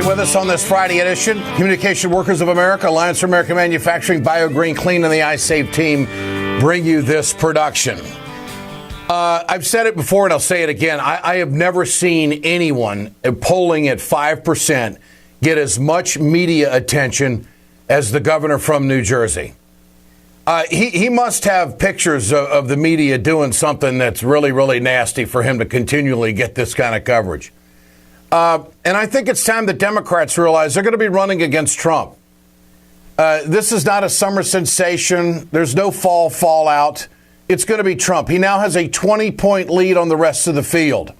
have you with us on this Friday edition. Communication Workers of America, Alliance for American Manufacturing, BioGreen Clean, and the iSave team bring you this production. I've said it before and I'll say it again. I have never seen anyone polling at 5% get as much media attention as the governor from New Jersey. He must have pictures of the media doing something that's really, really nasty for him to continually get this kind of coverage. And I think it's time that Democrats realize they're going to be running against Trump. This is not a summer sensation. There's no fallout. It's going to be Trump. He now has a 20-point lead on the rest of the field.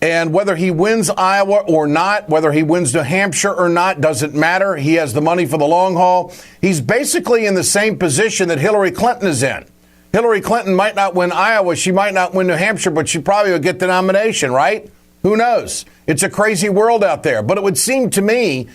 And whether he wins Iowa or not, whether he wins New Hampshire or not, doesn't matter. He has the money for the long haul. He's basically in the same position that Hillary Clinton is in. Hillary Clinton might not win Iowa. She might not win New Hampshire, but she probably will get the nomination, right? Who knows? It's a crazy world out there. But it would seem to me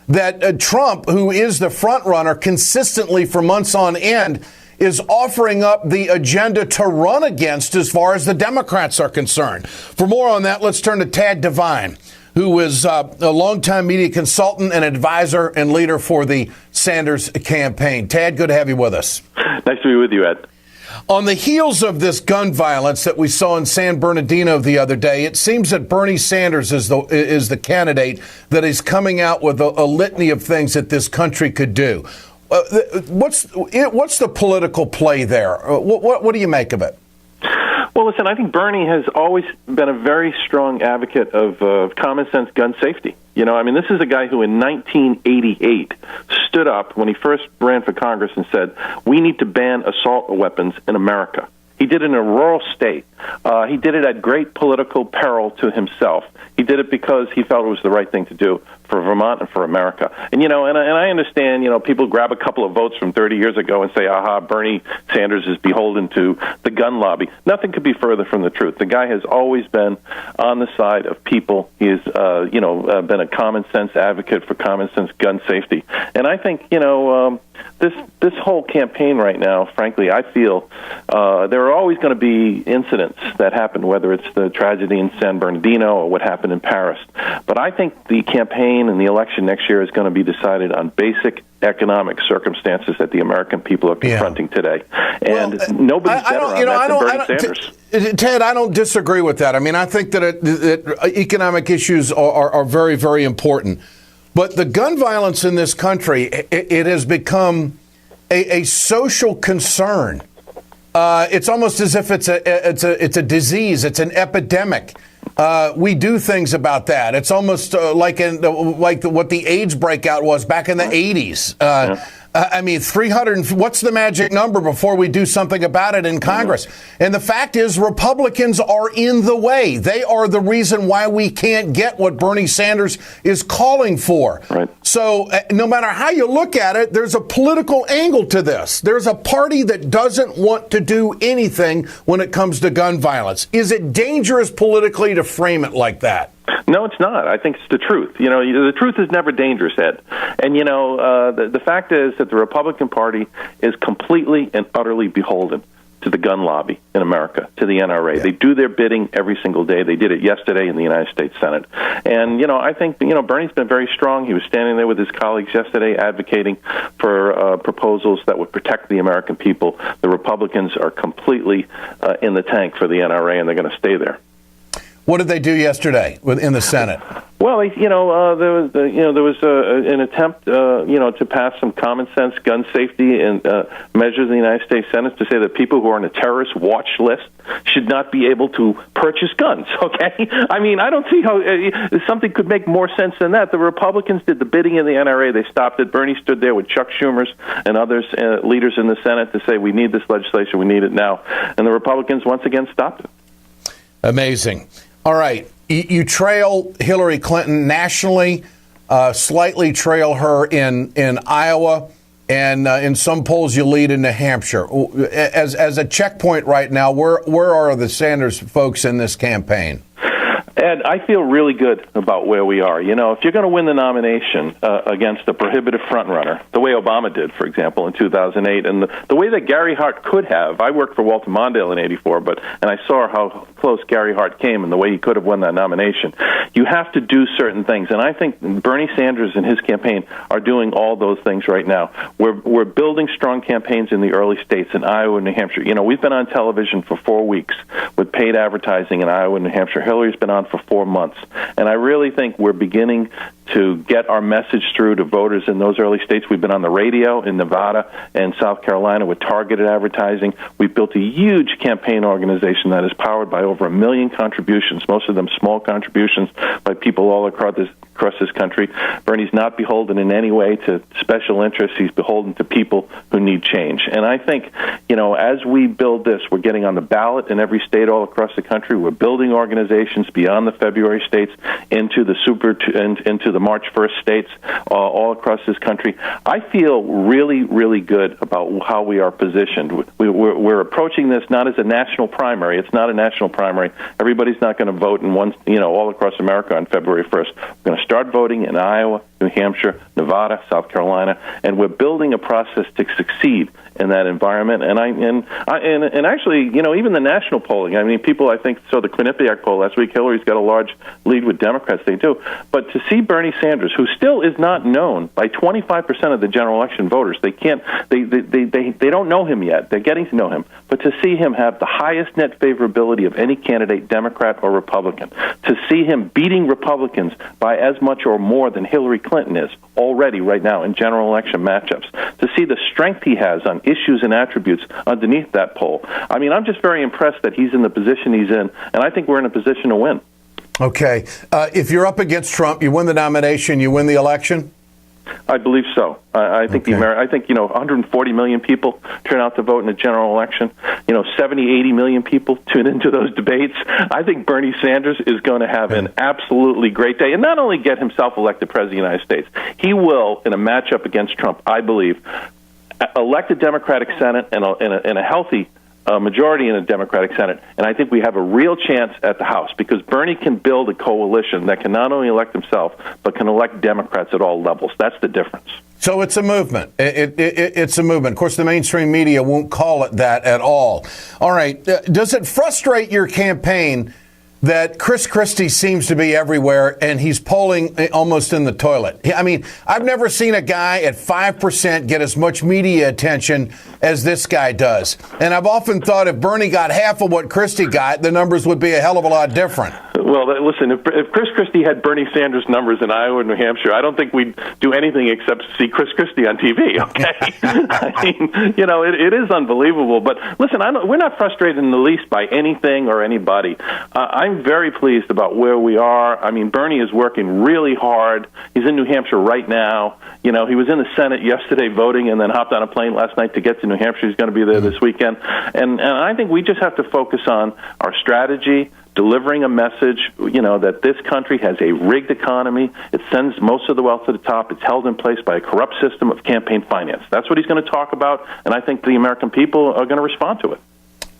that Trump, who is the front runner consistently for months on end, is offering up the agenda to run against as far as the Democrats are concerned. For more on that, let's turn to Tad Devine, who is a longtime media consultant and advisor and leader for the Sanders campaign. Tad, good to have you with us. Nice to be with you, Ed. On the heels of this gun violence that we saw in San Bernardino the other day, it seems that Bernie Sanders is the candidate that is coming out with a litany of things that this country could do. What's the political play there? What do you make of it? Well, listen, I think Bernie has always been a very strong advocate of common sense gun safety. You know, I mean, this is a guy who in 1988 stood up when he first ran for Congress and said, we need to ban assault weapons in America. He did it in a rural state. He did it at great political peril to himself. He did it because he felt it was the right thing to do for Vermont and for America. And, you know, and I understand, you know, people grab a couple of votes from 30 years ago and say, aha, Bernie Sanders is beholden to the gun lobby. Nothing could be further from the truth. The guy has always been on the side of people. He has, been a common sense advocate for common sense gun safety. And I think, this whole campaign right now, frankly, I feel there are always going to be incidents that happen, whether it's the tragedy in San Bernardino or what happened in Paris. But I think the campaign and the election next year is going to be decided on basic economic circumstances that the American people are confronting today. And nobody's better on that than Bernie Sanders. Ted, I don't disagree with that. I mean, I think that economic issues are very, very important. But the gun violence in this country, it has become a social concern. It's almost as if it's a disease. It's an epidemic. We do things about that. It's almost like what the AIDS breakout was back in the 80s. I mean, 300. What's the magic number before we do something about it in Congress? And the fact is, Republicans are in the way. They are the reason why we can't get what Bernie Sanders is calling for. Right. So no matter how you look at it, there's a political angle to this. There's a party that doesn't want to do anything when it comes to gun violence. Is it dangerous politically to frame it like that? No, it's not. I think it's the truth. You know, the truth is never dangerous, Ed. And, you know, the fact is that the Republican Party is completely and utterly beholden to the gun lobby in America, to the NRA. Yeah. They do their bidding every single day. They did it yesterday in the United States Senate. And, you know, I think, you know, Bernie's been very strong. He was standing there with his colleagues yesterday advocating for proposals that would protect the American people. The Republicans are completely in the tank for the NRA, and they're going to stay there. What did they do yesterday in the Senate? Well, there was an attempt, to pass some common sense gun safety and measures in the United States Senate to say that people who are on a terrorist watch list should not be able to purchase guns. Okay, I mean, I don't see how something could make more sense than that. The Republicans did the bidding in the NRA; they stopped it. Bernie stood there with Chuck Schumer's and others leaders in the Senate to say we need this legislation, we need it now, and the Republicans once again stopped it. Amazing. All right. You trail Hillary Clinton nationally, slightly trail her in Iowa, and in some polls you lead in New Hampshire. As a checkpoint right now, where are the Sanders folks in this campaign? Ed, I feel really good about where we are. You know, if you're going to win the nomination against a prohibitive frontrunner, the way Obama did, for example, in 2008, and the way that Gary Hart could have, I worked for Walter Mondale in '84, and I saw how close Gary Hart came and the way he could have won that nomination. You have to do certain things, and I think Bernie Sanders and his campaign are doing all those things right now. We're building strong campaigns in the early states in Iowa and New Hampshire. You know, we've been on television for 4 weeks with paid advertising in Iowa and New Hampshire. Hillary's been on for 4 months, and I really think we're beginning to get our message through to voters in those early states. We've been on the radio in Nevada and South Carolina with targeted advertising. We've built a huge campaign organization that is powered by over 1 million contributions, most of them small contributions by people all across this country. Bernie's not beholden in any way to special interests. He's beholden to people who need change. And I think, you know, as we build this, we're getting on the ballot in every state all across the country. We're building organizations beyond the February states into the into the March 1st states all across this country. I feel really, really good about how we are positioned. We're approaching this not as a national primary. It's not a national primary. Everybody's not going to vote in one, you know, all across America on February 1st. We're going to start voting in Iowa, New Hampshire, Nevada, South Carolina, and we're building a process to succeed in that environment. And actually, you know, even the national polling. I mean, people, I think, saw the Quinnipiac poll last week. Hillary's got a large lead with Democrats. They do, but to see Bernie Sanders, who still is not known by 25% of the general election voters, they don't know him yet. They're getting to know him, but to see him have the highest net favorability of any candidate, Democrat or Republican, to see him beating Republicans by as much or more than Hillary Clinton is already right now in general election matchups, to see the strength he has on issues and attributes underneath that poll. I mean, I'm just very impressed that he's in the position he's in, and I think we're in a position to win. Okay. If you're up against Trump, you win the nomination, you win the election? I believe so. I think okay. I think, you know, 140 million people turn out to vote in a general election. You know, 70, 80 million people tune into those debates. I think Bernie Sanders is going to have an absolutely great day, and not only get himself elected president of the United States, he will, in a matchup against Trump, I believe, elect a Democratic Senate and a healthy majority in the Democratic Senate, and I think we have a real chance at the House because Bernie can build a coalition that can not only elect himself, but can elect Democrats at all levels. That's the difference. So it's a movement. It's a movement. Of course, the mainstream media won't call it that at all. All right. Does it frustrate your campaign that Chris Christie seems to be everywhere and he's polling almost in the toilet? I mean, I've never seen a guy at 5% get as much media attention as this guy does. And I've often thought if Bernie got half of what Christie got, the numbers would be a hell of a lot different. Well, listen, if Chris Christie had Bernie Sanders' numbers in Iowa and New Hampshire, I don't think we'd do anything except see Chris Christie on TV, okay? I mean, you know, it is unbelievable. But listen, we're not frustrated in the least by anything or anybody. I'm very pleased about where we are. I mean, Bernie is working really hard. He's in New Hampshire right now. You know, he was in the Senate yesterday voting and then hopped on a plane last night to get to New Hampshire. He's going to be there this weekend. And I think we just have to focus on our strategy, delivering a message, you know, that this country has a rigged economy. It sends most of the wealth to the top. It's held in place by a corrupt system of campaign finance. That's what he's going to talk about, and I think the American people are going to respond to it.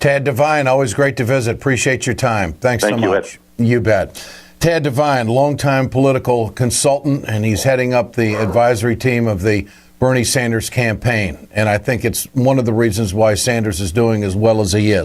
Tad Devine, always great to visit. Appreciate your time. Thanks so much. You bet. Tad Devine, longtime political consultant, and he's heading up the advisory team of the Bernie Sanders campaign. And I think it's one of the reasons why Sanders is doing as well as he is.